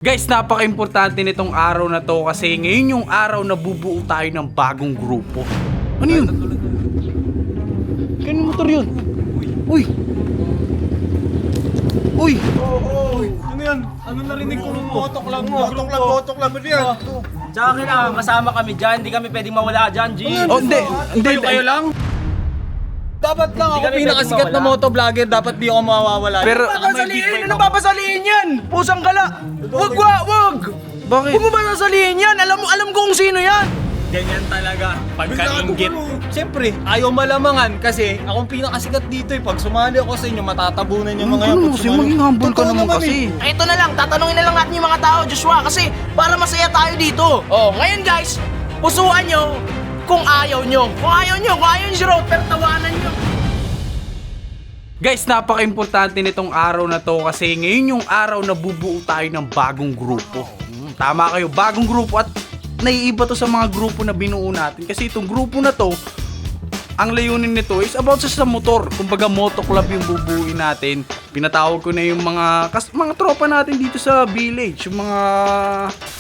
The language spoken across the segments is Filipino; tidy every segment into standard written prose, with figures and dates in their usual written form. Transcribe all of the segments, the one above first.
Guys, napaka-importante nitong araw na to kasi ngayon yung araw na bubuo tayo ng bagong grupo. Ano yun? Kanino motor yun? Uy! Uy! Ano yan? Ano narinig ko ng botok lang mo? Botok lang mo yan. Tsaka kailangan kasama kami dyan, hindi kami pwedeng mawala dyan, G. Oh, hindi. Kayo lang? Dapat lang ako kami pinakasikat pwedeng na mawala. motovlogger, dapat di ako mawawala. Pero, Papasalihin! Ano papasalihin yan? Pusang gala! Wag! bakit? Huwag mo ba sasalihin yan? Alam ko kung sino yan! Ganyan talaga, pagka-inggit. Siyempre, ayaw malamangan kasi akong pinakasikat dito eh. Pag sumali ako sa inyo, matatabunan yung mga yan. Ano Pag kasi, sumali- maging humble ka Totoo naman eh. kasi. Ito na lang, tatanungin na lang natin yung mga tao, Joshua, kasi para masaya tayo dito. Oh, ngayon guys, pusuan nyo kung ayaw nyo. Kung ayaw nyo si Roper, tawanan nyo. Guys, napaka-importante nitong araw na to kasi ngayon yung araw na bubuo tayo ng bagong grupo. Tama kayo, bagong grupo at naiiba to sa mga grupo na binuo natin kasi itong grupo na to, ang layunin nito is about sa motor. Kumbaga moto club yung bubuuin natin. Pinatawag ko na yung mga tropa natin dito sa village, yung mga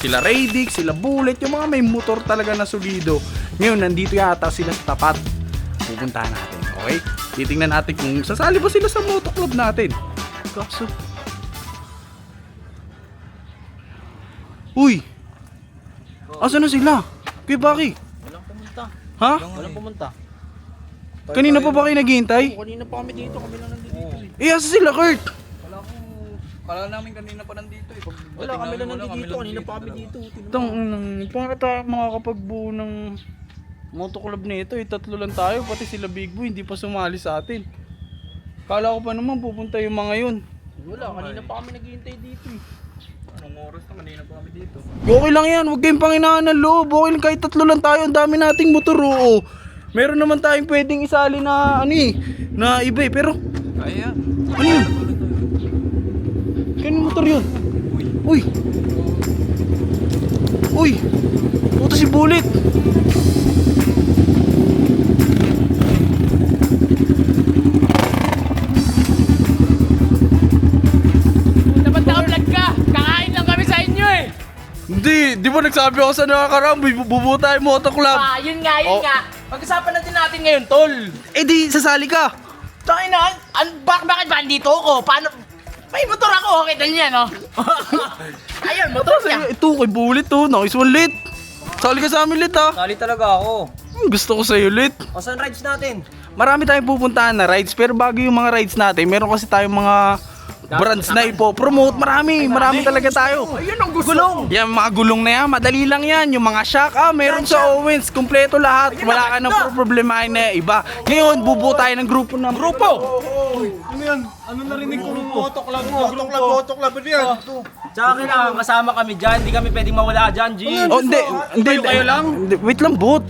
sila Radix, sila Bullet, yung mga may motor talaga na solido. Ngayon nandito yata sila sa tapat. Pupuntahan natin, okay? Titingnan natin kung sasali ba sila sa moto club natin. Kaso Uy! Asan na sila? Kuya Baki? Walang pumunta. Ha? Walang pumunta. Kanina pa ba kayo naghihintay? Kanina pa kami dito, kami lang nandito. Eh, asa sila, Kurt? Kala namin kanina pa nandito eh. Wala, kami lang nandito, kanina pa kami dito. Paano tayo makakapagbuo ng motoclub na ito? Tatlo lang tayo, pati sila Big Boy, hindi pa sumali sa atin. Kala ko pa naman pupunta yung mga yun. Wala, kanina pa kami naghihintay dito eh. Anong oras na kanina pa kami dito? Okay lang yan, huwag kayong panginaan ng loob. Okay lang, kahit tatlo lang tayo, ang dami nating motor, oo. Meron naman tayong pwedeng isali na, na iba eh, pero, Ayan. ano yun? Kanino motor yun? Uy! Uy! Puto si Bullet! Dapat naka-vlog ka! Kakain lang kami sa inyo eh! Hindi, di ba nagsabi ako sa nakakaram, bubuo tayo moto club. Yun nga, Oh. Pag-usapan natin ngayon, tol. Eh di, sasali ka. Tayo na, bakit ba andito ako? Paano? May motor ako, okay na niya, no? Ayun, motor niya. Ito, kay Bullet to, nice one, Lit. Sali ka sa amin, Lit, ha. Sali talaga ako. Gusto ko sa'yo, Lit. O saan rides natin? Marami tayong pupuntahan na rides, pero bago yung mga rides natin, meron kasi tayong mga brands na ipo-promote. Marami talaga tayo. Ayun ang gusto. Gulong. Yan, mga gulong na yan, madali lang yan. Yung mga shock, meron sa Owens, kumpleto lahat. Wala ka nang problemahin na iba. Ngayon, bubuo tayo ng grupo. Ano yan? Ano narinig ko ng botok lang mo? Botok lang mo yan. Tsaka kailangan kasama kami dyan, hindi kami pwedeng mawala dyan, G. Oh, hindi. Kayo lang? Hindi, wait lang, bot.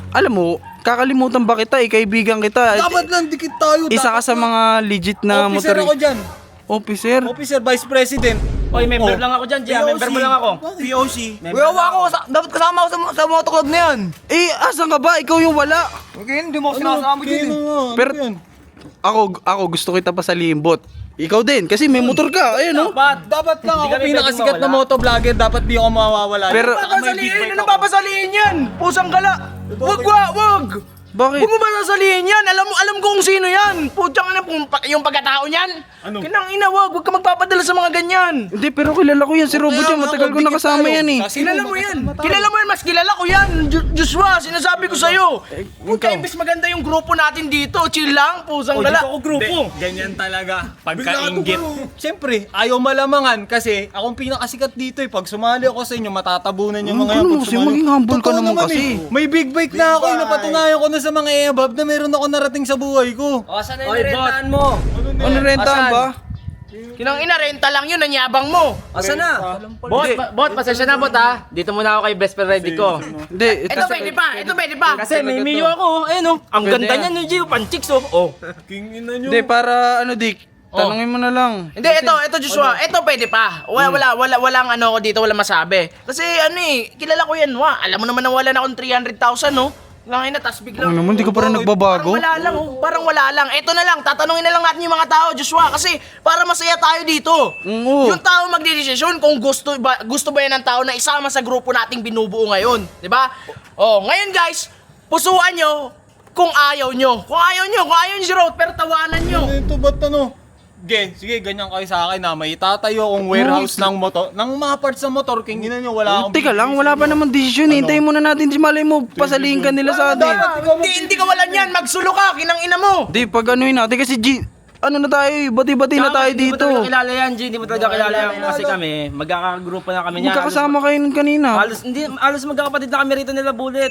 Alam mo, kakalimutan ba kita? Kaibigan kita. Dapat lang dikit tayo. Isa ka sa mga legit na Officer motor. ako dyan. Officer? Officer, Vice President. Oy, member lang ako dyan, G. Member mo lang ako. POC. Wawa ako, dapat kasama ako sa motoclub na yan. Eh, asan ka ba? Ikaw yung wala. Okay, hindi mo ako sinasama dyan eh. Pero ako gusto kita pa sa limbot. Ikaw din, kasi may motor ka. Ayun, no? Dapat lang Hindi ako kami pinakasikat pwedeng na mawala. motovlogger, dapat di ako mawawala. Pero, Papasalihin! Ano papasalihin yan? Pusang gala! Wag! bakit? Huwag mo ba sasalihin yan? Alam ko kung sino yan. Putsang na yung pagkatao niyan. Ano? Kinang ina, wag ka magpapadala sa mga ganyan. Hindi, pero kilala ko yan. Si Robot yan. Matagal ko nakasama yan eh. Kilala mo yan. Kilala mo yan, mas kilala ko yan. Joshua, sinasabi ko sa'yo. Puta, imbis maganda yung grupo natin dito. Chill lang, pusang gala. grupo. Ganyan talaga. Pagka-inggit. Siyempre, ayaw malamangan kasi akong pinakasikat dito eh. Pag sumali ako sa inyo, matatabunan yung mga yan. Ano Pag kasi, sumali- maging humble ka Totoo naman kasi. eh. May big bike na ako eh. Napatunayan ko na sa mga ebab na meron ako narating sa buhay ko. O, saan na yung rentahan mo? Ano rentahan ba? Kinang ina, renta lang yun, nanyabang mo. Asa na? Bot, pasensya na bot ha. Dito muna ako kay best friend ready ko. Hindi, Ito pwede pa. Kasi may Mio ako, ayun oh. Ang Pwede ganda yan. niya ni Gio, panchicks oh. Oh. King ina nyo. Hindi, para ano, Dick. Tanungin mo na lang. Hindi, ito Joshua, ito pwede pa. Walang ano ko dito, walang masabi. Kasi ano kilala ko yan, Alam mo naman na wala na akong 300,000, no? Langin na, tas biglang... Ano naman, di ka pa rin nagbabago? Parang wala lang, oh. Parang wala lang. Eto na lang, tatanungin na lang natin yung mga tao, Joshua, kasi para masaya tayo dito. Oo. Yung tao magdedesisyon kung gusto ba yan ng tao na isama sa grupo nating binubuo ngayon. Di ba? Oh, ngayon guys, pusuan nyo kung ayaw nyo. Kung ayaw nyo si Road, pero tawanan nyo. Ano ito, ba't ano? Sige, ganyan kayo sa akin na may itatayo akong warehouse ng motor, ng mga parts ng motor, kinginan nyo, wala akong... Teka lang, wala pa naman desisyon. Hintayin muna natin si malay mo. Pasalihin ka nila sa atin. Hindi ka walan yan, magsulo ka, kinang ina mo. Di, pag anuhin natin kasi ano na tayo, bati-bati na tayo Hindi mo dito. talaga kilala yan, G. Hindi mo talaga kilala yan. Kasi kami, magkakagrupo na kami niya. Magkakasama kayo nun kanina. Alos magkakapatid na kami rito nila Bullet.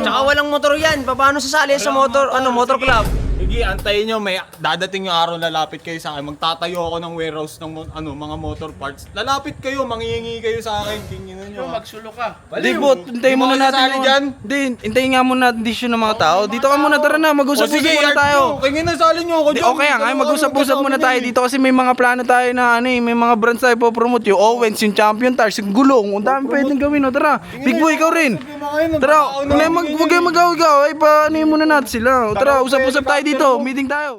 Tsaka walang motor yan. Paano sasali sa motor, motor club? Sige, antayin nyo, may dadating yung araw, lalapit kayo sa akin. Magtatayo ako ng warehouse ng mga motor parts. Lalapit kayo, manghihingi kayo sa akin, kinginan nyo. Magsulo ka. Di, bot, hintayin Di muna ba natin kasali dyan? Di, hintayin nga muna natin desisyon ng mga tao. Dito ka muna, tara na, mag-usap-usap muna tayo. Kinginan, sali nyo ako Di, dyan. okay nga, mag-usap-usap muna tayo dito kasi may mga plano tayo na may mga brands tayo po-promote. Yung Owens, yung Champion Tires, yung Gulong. Ang dami pwedeng gawin, o tara. Big boy, ikaw rin. Tara, huwag kayo mag-agaw-agaw. Ay, paano muna natin sila. O, tara, usap-usap tayo dito. Meeting tayo.